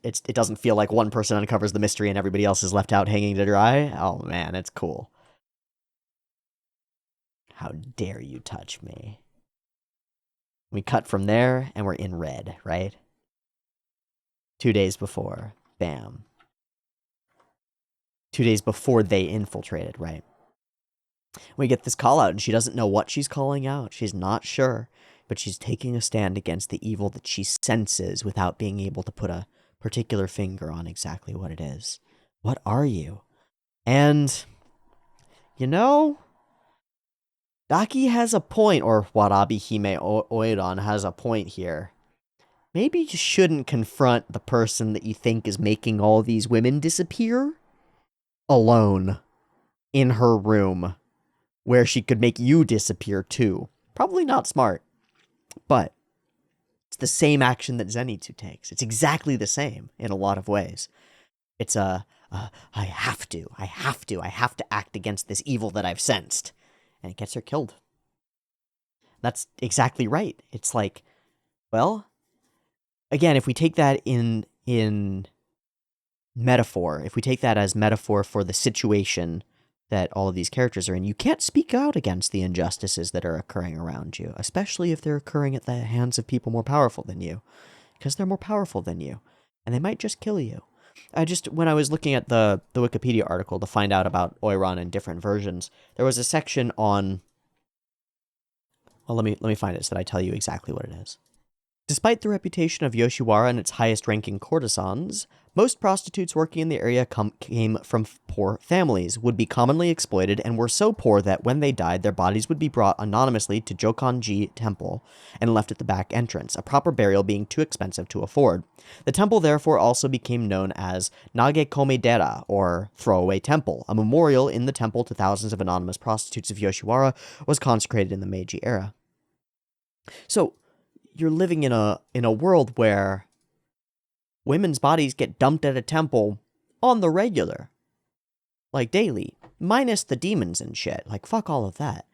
it doesn't feel like one person uncovers the mystery and everybody else is left out hanging to dry. Oh man, it's cool. How dare you touch me? We cut from there, and we're in red, right? 2 days before. Bam. 2 days before they infiltrated, right? We get this call out, and she doesn't know what she's calling out. She's not sure, but she's taking a stand against the evil that she senses without being able to put a particular finger on exactly what it is. What are you? And, you know, Daki has a point, or Warabi Hime Oiran has a point here. Maybe you shouldn't confront the person that you think is making all these women disappear alone in her room, where she could make you disappear too. Probably not smart, but it's the same action that Zenitsu takes. It's exactly the same in a lot of ways. It's I have to act against this evil that I've sensed. And it gets her killed. That's exactly right. It's like, well, again, if we take that in metaphor, if we take that as metaphor for the situation that all of these characters are in, you can't speak out against the injustices that are occurring around you, especially if they're occurring at the hands of people more powerful than you, because they're more powerful than you, and they might just kill you. When I was looking at the Wikipedia article to find out about Oiran in different versions, there was a section on, well, let me find it so that I tell you exactly what it is. Despite the reputation of Yoshiwara and its highest-ranking courtesans, most prostitutes working in the area came from poor families, would be commonly exploited, and were so poor that when they died, their bodies would be brought anonymously to Jokonji Temple and left at the back entrance, a proper burial being too expensive to afford. The temple therefore also became known as Nagekome Dera, or Throwaway Temple. A memorial in the temple to thousands of anonymous prostitutes of Yoshiwara was consecrated in the Meiji era. So, you're living in a world where women's bodies get dumped at a temple on the regular. Like, daily. Minus the demons and shit. Like, fuck all of that.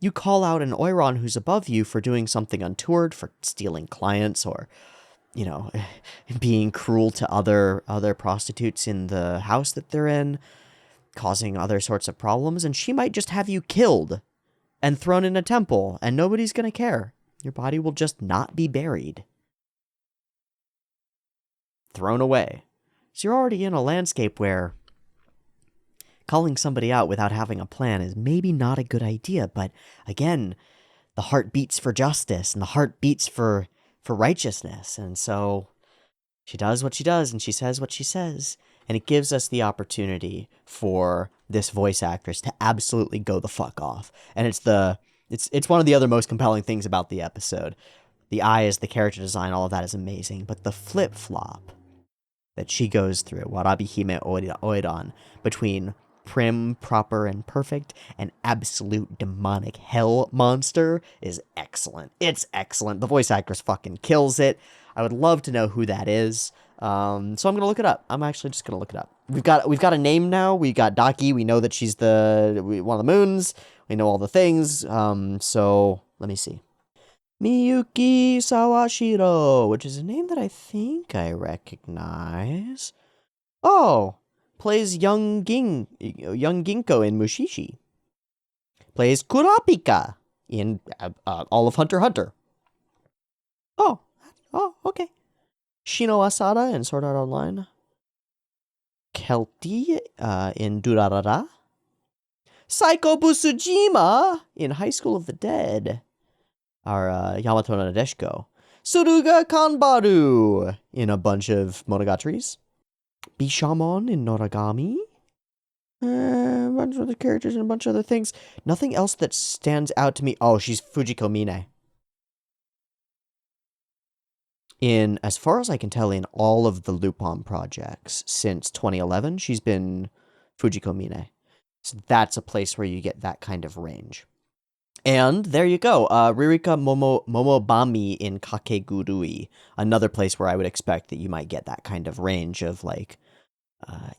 You call out an Oiran who's above you for doing something untoward, for stealing clients, or, you know, being cruel to other prostitutes in the house that they're in, causing other sorts of problems, and she might just have you killed and thrown in a temple, and nobody's gonna care. Your body will just not be buried. Thrown away. So you're already in a landscape where calling somebody out without having a plan is maybe not a good idea, but again, the heart beats for justice, and the heart beats for righteousness, and so she does what she does, and she says what she says, and it gives us the opportunity for this voice actress to absolutely go the fuck off. And it's one of the other most compelling things about the episode. The eyes, the character design, all of that is amazing, but the flip-flop that she goes through, Warabi Hime Oiran, between prim, proper, and perfect, and absolute demonic hell monster is excellent. It's excellent. The voice actress fucking kills it. I would love to know who that is. So I'm gonna look it up. I'm actually just gonna look it up. We've got a name now. We got Daki. We know that she's one of the moons. We know all the things. So let me see. Miyuki Sawashiro, which is a name that I think I recognize. Oh, plays young Ginkgo in Mushishi. Plays Kurapika in all of Hunter x Hunter. Oh, okay. Shino Asada in Sword Art Online. Kelty in Durarara. Saiko Busujima in High School of the Dead. Our Yamato Nadeshiko. Suruga Kanbaru in a bunch of Monogatari's. Bishamon in Noragami. A bunch of other characters and a bunch of other things. Nothing else that stands out to me. Oh, she's Fujiko Mine. As far as I can tell, in all of the Lupin projects since 2011, she's been Fujiko Mine. So that's a place where you get that kind of range. And there you go, Ririka Momobami in Kakegurui, another place where I would expect that you might get that kind of range of, like,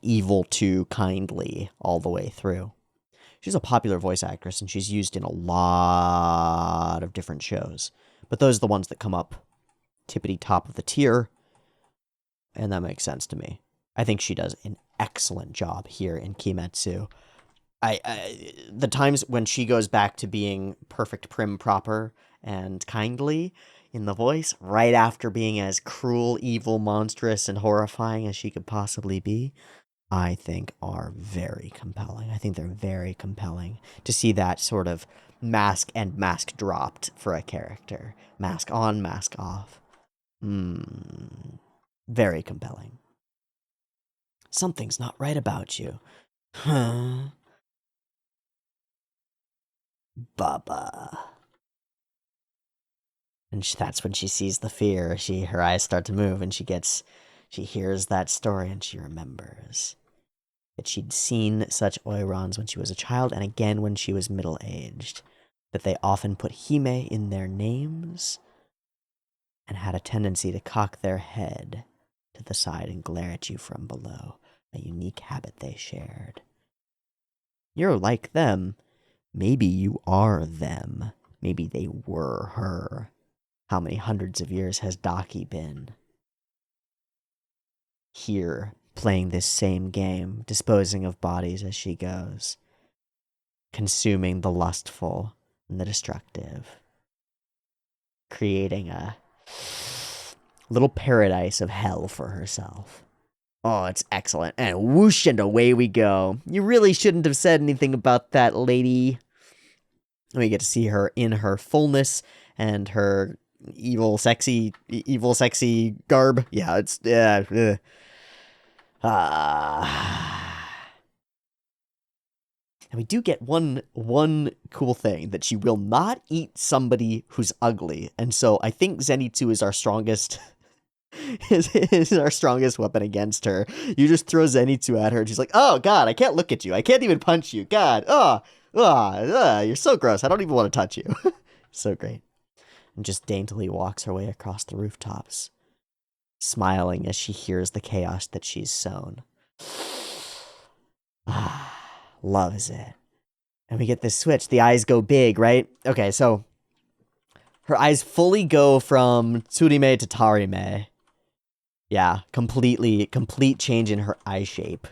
evil to kindly all the way through. She's a popular voice actress, and she's used in a lot of different shows. But those are the ones that come up tippity top of the tier, and that makes sense to me. I think she does an excellent job here in Kimetsu. The times when she goes back to being perfect, prim, proper, and kindly in the voice, right after being as cruel, evil, monstrous, and horrifying as she could possibly be, I think are very compelling. I think they're very compelling to see that sort of mask and mask dropped for a character. Mask on, mask off. Very compelling. Something's not right about you. Huh. Baba. And that's when she sees the fear. Her eyes start to move, and she hears that story, and she remembers that she'd seen such Oirons when she was a child, and again when she was middle-aged. That they often put Hime in their names, and had a tendency to cock their head to the side and glare at you from below. A unique habit they shared. You're like them. Maybe you are them. Maybe they were her. How many hundreds of years has Daki been here, playing this same game, disposing of bodies as she goes? consuming the lustful and the destructive, creating a little paradise of hell for herself. Oh, it's excellent. And whoosh, and away we go. You really shouldn't have said anything about that, lady. We get to see her in her fullness and her evil, sexy garb. Yeah, it's, yeah. And we do get one cool thing, that she will not eat somebody who's ugly. And so I think Zenitsu is our strongest is our strongest weapon against her. You just throw Zenitsu at her and she's like, oh god, I can't look at you. I can't even punch you. God, you're so gross. I don't even want to touch you. So great. And just daintily walks her way across the rooftops, smiling as she hears the chaos that she's sown. Loves it. And we get this switch. The eyes go big, right? Okay, so her eyes fully go from Tsurime to Tarime. Yeah, complete change in her eye shape.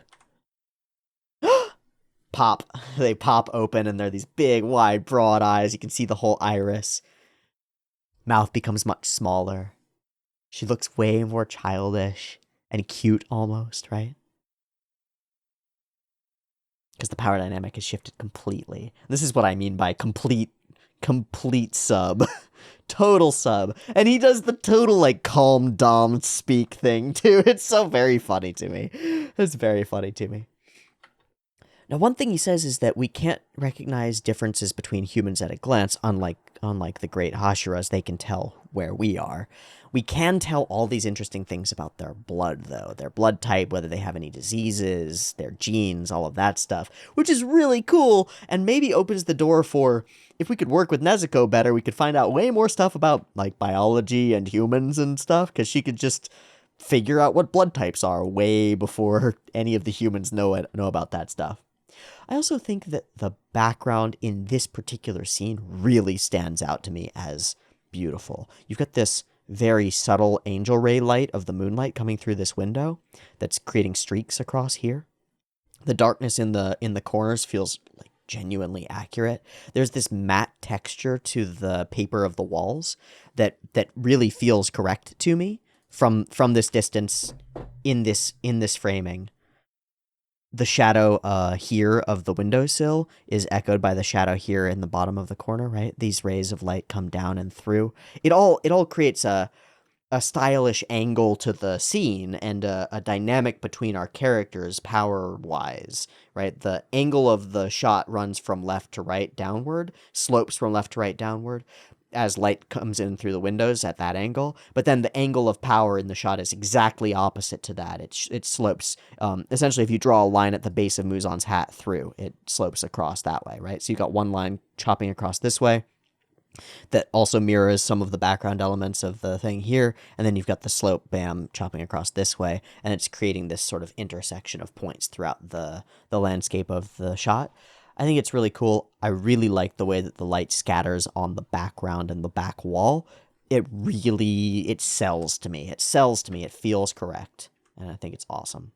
Pop. They pop open and they're these big, wide, broad eyes. You can see the whole iris. Mouth becomes much smaller. She looks way more childish and cute almost, right? Because the power dynamic has shifted completely. This is what I mean by complete sub. Total sub. And he does the total, like, calm, dom speak thing, too. It's so very funny to me. It's very funny to me. Now, one thing he says is that we can't recognize differences between humans at a glance, unlike the great Hashiras. They can tell where we are. We can tell all these interesting things about their blood, though. Their blood type, whether they have any diseases, their genes, all of that stuff, which is really cool, and maybe opens the door for, if we could work with Nezuko better, we could find out way more stuff about, like, biology and humans and stuff, because she could just figure out what blood types are way before any of the humans know about that stuff. I also think that the background in this particular scene really stands out to me as beautiful. You've got this very subtle angel ray light of the moonlight coming through this window that's creating streaks across here. The darkness in the corners feels like genuinely accurate. There's this matte texture to the paper of the walls that really feels correct to me from this distance in this framing. The shadow here of the windowsill is echoed by the shadow here in the bottom of the corner, right? These rays of light come down and through. It all creates a stylish angle to the scene and a dynamic between our characters power-wise, right? The angle of the shot runs from left to right downward, slopes from left to right downward, as light comes in through the windows at that angle, but then the angle of power in the shot is exactly opposite to that. It slopes, essentially if you draw a line at the base of Muzan's hat through, it slopes across that way, right? So you've got one line chopping across this way that also mirrors some of the background elements of the thing here, and then you've got the slope, bam, chopping across this way, and it's creating this sort of intersection of points throughout the landscape of the shot. I think it's really cool. I really like the way that the light scatters on the background and the back wall. It sells to me. It sells to me. It feels correct. And I think it's awesome.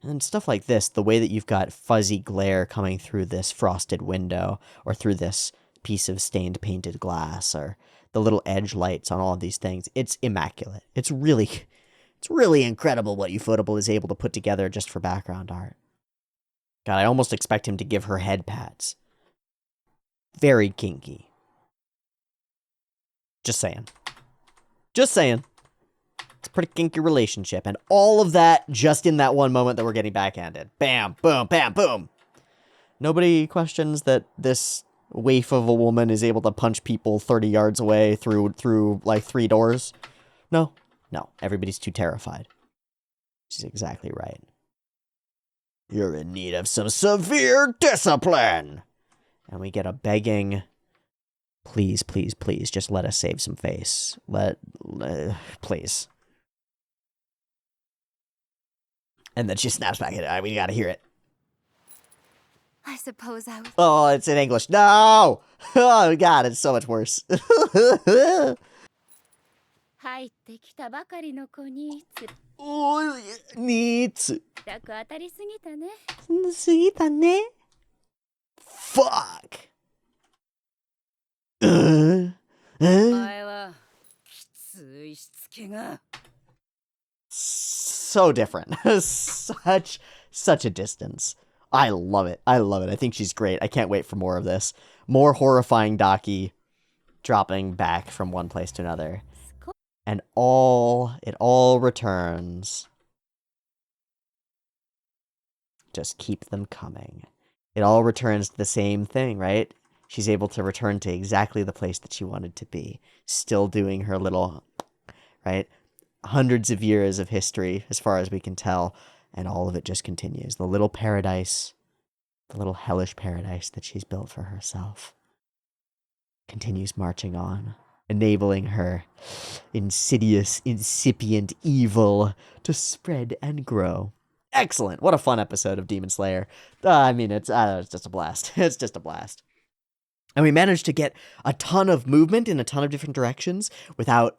And stuff like this, the way that you've got fuzzy glare coming through this frosted window or through this piece of stained painted glass or the little edge lights on all of these things, it's immaculate. It's really incredible what Ufotable is able to put together just for background art. God, I almost expect him to give her head pats. Very kinky. Just saying. Just saying. It's a pretty kinky relationship. And all of that just in that one moment that we're getting backhanded. Bam, boom, bam, boom. Nobody questions that this waif of a woman is able to punch people 30 yards away through like 3 doors. No. Everybody's too terrified. She's exactly right. You're in need of some severe discipline. And we get a begging, please, please, please, just let us save some face. Please. And then she snaps back at it. We gotta hear it. I suppose I was... Oh, it's in English. No! Oh, God, it's so much worse. 入ってきたばかりの子にNeeds. 楽当たりすぎたね。すぎたね。Fuck. So different. Such a distance. I love it. I love it. I think she's great. I can't wait for more of this. More horrifying Daki dropping back from one place to another. And it all returns. Just keep them coming. It all returns to the same thing, right? She's able to return to exactly the place that she wanted to be. Still doing her little, right? Hundreds of years of history, as far as we can tell, and all of it just continues. The little paradise, the little hellish paradise that she's built for herself, continues marching on, enabling her insidious, incipient evil to spread and grow. Excellent. What a fun episode of Demon Slayer. I mean, it's just a blast. It's just a blast. And we managed to get a ton of movement in a ton of different directions without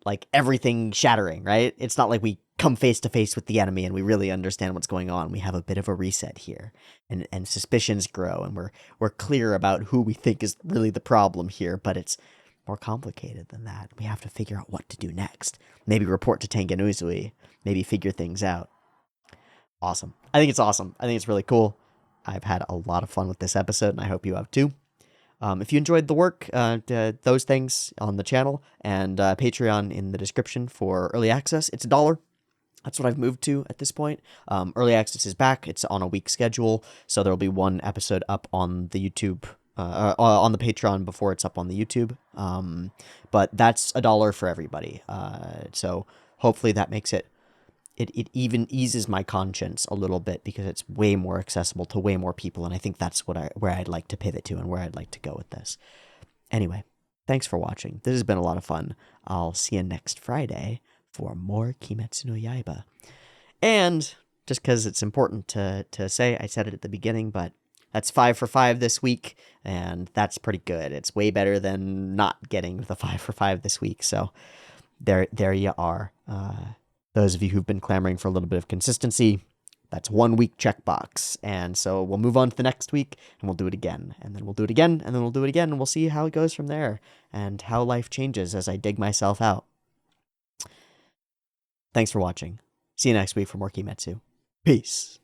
like everything shattering, right? It's not like we come face to face with the enemy and we really understand what's going on. We have a bit of a reset here, and suspicions grow, and we're clear about who we think is really the problem here, but it's more complicated than that. We have to figure out what to do next. Maybe report to Tengen Uzui. Maybe figure things out. Awesome. I think it's awesome. I think it's really cool. I've had a lot of fun with this episode, and I hope you have too. If you enjoyed the work, those things on the channel and Patreon in the description for early access. It's $1. That's what I've moved to at this point. Early access is back. It's on a week schedule, so there'll be one episode up on the YouTube, on the Patreon before it's up on the YouTube. But that's $1 for everybody. So hopefully that makes it even eases my conscience a little bit, because it's way more accessible to way more people, and I think that's where I'd like to pivot to and where I'd like to go with this. Anyway, thanks for watching. This has been a lot of fun. I'll see you next Friday for more Kimetsu no Yaiba. And just because it's important to say, I said it at the beginning, but that's 5 for 5 this week, and that's pretty good. It's way better than not getting the 5 for 5 this week, so there you are. Those of you who've been clamoring for a little bit of consistency, that's 1 week checkbox. And so we'll move on to the next week, and we'll do it again. And then we'll do it again, and then we'll do it again, and we'll see how it goes from there, and how life changes as I dig myself out. Thanks for watching. See you next week for more Kimetsu. Peace.